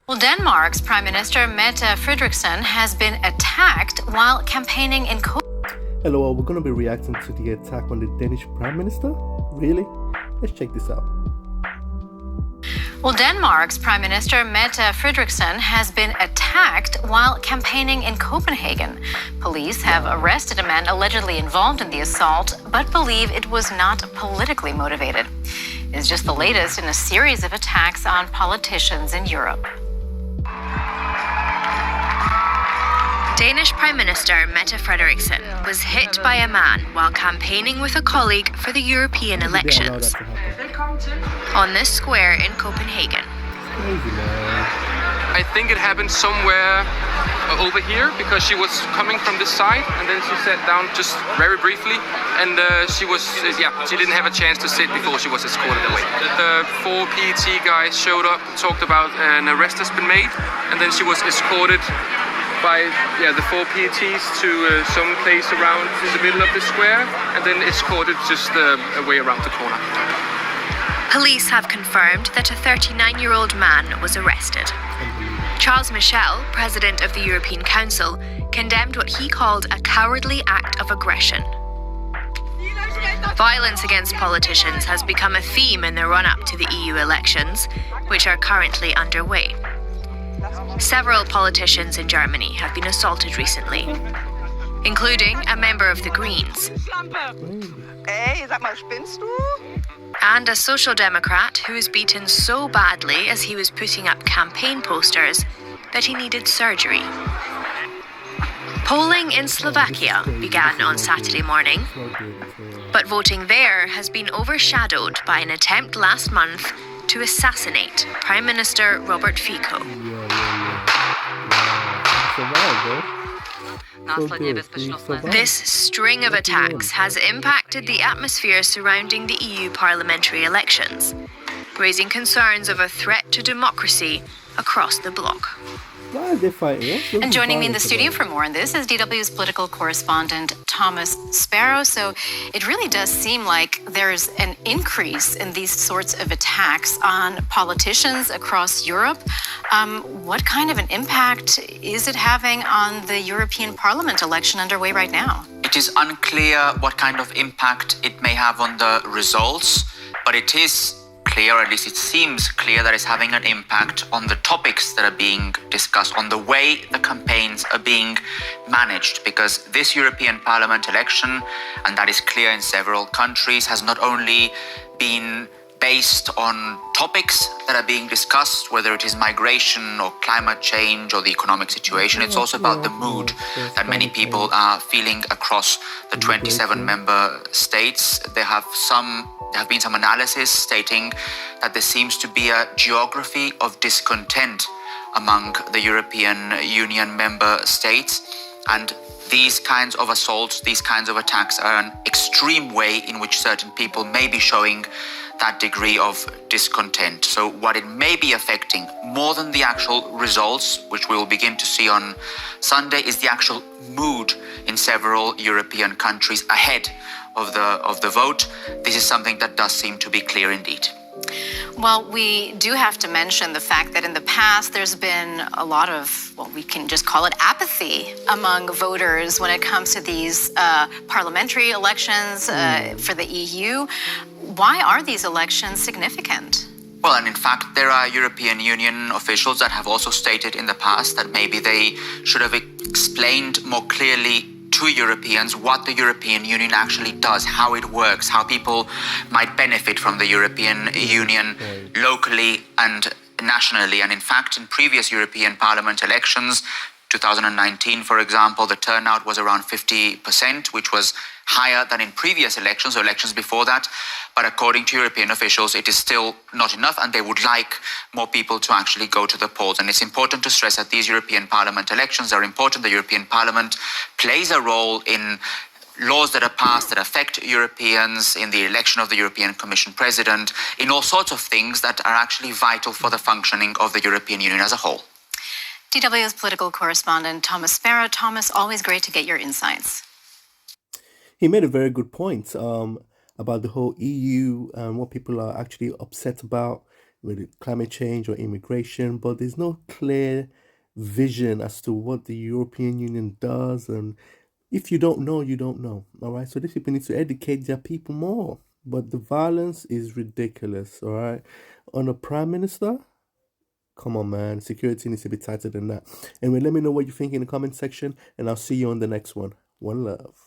Well, Denmark's Prime Minister Mette Frederiksen has been attacked while campaigning in Copenhagen. Hello, we're going to be reacting to the attack on the Danish Prime Minister? Really? Let's check this out. Well, Denmark's Prime Minister Mette Frederiksen has been attacked while campaigning in Copenhagen. Police have arrested a man allegedly involved in the assault, but believe it was not politically motivated. It's just the latest in a series of attacks on politicians in Europe. Danish Prime Minister Mette Frederiksen was hit by a man while campaigning with a colleague for the European elections on this square in Copenhagen. I think it happened somewhere over here because she was coming from this side and then she sat down just very briefly and she didn't have a chance to sit before she was escorted away. The 4 PET guys showed up, talked about an arrest has been made, and then she was escorted by the 4 PETs to some place around in the middle of the square and then escorted just away around the corner. Police have confirmed that a 39-year-old man was arrested. Charles Michel, president of the European Council, condemned what he called a cowardly act of aggression. Violence against politicians has become a theme in the run-up to the EU elections, which are currently underway. Several politicians in Germany have been assaulted recently, including a member of the Greens and a social democrat who was beaten so badly as he was putting up campaign posters that he needed surgery. Polling in Slovakia began on Saturday morning, but voting there has been overshadowed by an attempt last month to assassinate Prime Minister Robert Fico. This string of attacks has impacted the atmosphere surrounding the EU parliamentary elections, raising concerns of a threat to democracy across the bloc. Why are they fighting? And joining me in the studio for more on this is DW's political correspondent Thomas Sparrow. So it really does seem like there's an increase in these sorts of attacks on politicians across Europe. What kind of an impact is it having on the European Parliament election underway right now? It is unclear what kind of impact it may have on the results, but it is clear, or at least it seems clear, that it's having an impact on the topics that are being discussed, on the way the campaigns are being managed, because this European Parliament election, and that is clear in several countries, has not only been based on topics that are being discussed, whether it is migration or climate change or the economic situation. It's also about the mood that many people are feeling across the 27 member states. There have been some analysis stating that there seems to be a geography of discontent among the European Union member states, and these kinds of assaults, these kinds of attacks are an extreme way in which certain people may be showing that degree of discontent. So what it may be affecting more than the actual results, which we will begin to see on Sunday, is the actual mood in several European countries ahead of the vote. This is something that does seem to be clear indeed. Well, we do have to mention the fact that in the past there's been a lot of, well, we can just call it apathy among voters when it comes to these parliamentary elections for the EU. Why are these elections significant? Well, and in fact, there are European Union officials that have also stated in the past that maybe they should have explained more clearly to Europeans what the European Union actually does, how it works, how people might benefit from the European Union locally and nationally. And in fact, in previous European Parliament elections, 2019, for example, the turnout was around 50%, which was higher than in previous elections or elections before that. But according to European officials, it is still not enough, and they would like more people to actually go to the polls. And it's important to stress that these European Parliament elections are important. The European Parliament plays a role in laws that are passed that affect Europeans, in the election of the European Commission President, in all sorts of things that are actually vital for the functioning of the European Union as a whole. DW's political correspondent Thomas Sparrow. Thomas, always great to get your insights. He made a very good point about the whole EU and what people are actually upset about. whether climate change or immigration, but there's no clear vision as to what the European Union does. And if you don't know, you don't know. All right. So these people need to educate their people more. But the violence is ridiculous. All right. On a prime minister, come on, man. Security needs to be tighter than that. Anyway, let me know what you think in the comment section, and I'll see you on the next one. One love.